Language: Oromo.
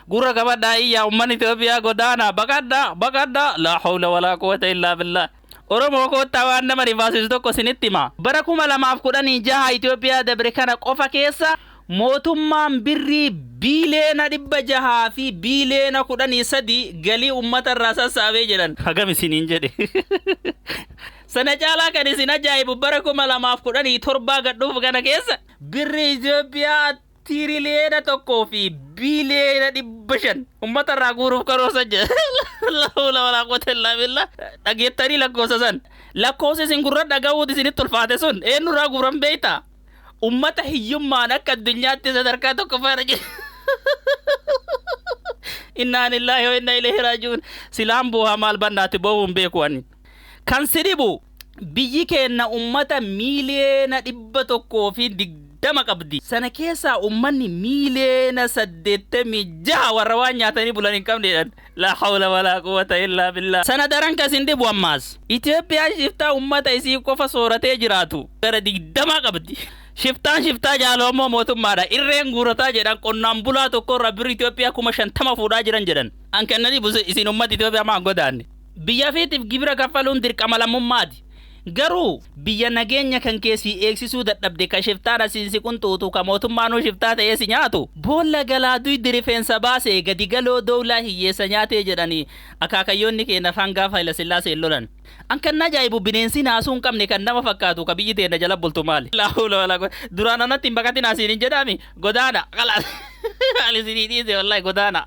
gurra qabadhaa iyyaa ummanni Itoophiyaa godaana baqadhaa laa hawla walaa quwwata illaa billah. Oromoo koottaa waan nama rifaasisu tokko isinitti hima. Bara 2016 Itoophiyaa dabre kana qofa keessa mootummaan birrii biiliyoona 600 fi biiliyoona 13 galii uummata irraa sassaabee jedhan. Hagam isiniin jedhe. Sana caalaa kan isin ajaa'ibu bara 2017 gadhuuf kana keessa birrii Itoophiyaa tiriliyoona 1 fi biiliyoona 500 uummata irraa guuruuf karoorsa jedha. La hawla walaa quwwata illaa billah. Dhageettanii lakkoofsa san. Lakkoofsi isin gurra dhaga'uuti isinitti ulfaate sun eenyurraa guuran beektaa? Ummata hiyyummaan akka addunyaatti sadarkaa tokko faana jira. Inna lillahi wa inna ilaihi raaji'uun. Silaan bu'aa maal bannaatti boo'uun beeku ani. Kan sidibu biyyi keenya ummata miiliyoona 120 qabdi. Sana keessaa ummanni miiliyoona 86 warra waan nyaatanii bulan hin qabneedhaan. La hawla walaa quwwata illaa billah. Sana daran kasin dibu ammaas. Itoophiyaan shiftaa ummata isii qofa sooratee jiraatu gara 20 qabdi. Shiftaa jaaloomoo mootummaadha. Irreen guurataa jedhan qonnaan bulaa tokko irraa birri Itoophiyaa 50 fuudhaa jiran jedhan. An kennanii buuse isin ummata Itoophiyaa maan godaanne. Biyya fiitiif gibira kaffaluun dirqama lammummaati. Garuu biyya nageenya kan keessii eegsisuu dadhabde ka shiftaan asiinsi qunxuutu ka mootummaanuu shiftaa ta'ee si nyaatu. Boolla galaaduu dirifeensa baasee gadi galoo doolaa hiyyeessa nyaatee jedhanii akaakayyoonni keenya fangaa Haayila Sillaasee lolan. An kan ajaa'ibu bineensi naasuu hin qabne kan nama fakkaatu ka biyyi teenya jala bultu maali? La hawla walaa quwwata. Duraan anatti hin baqatin asiin hin jedhami godaana. Qalaas. Alisinii dhiise wallahi godaana.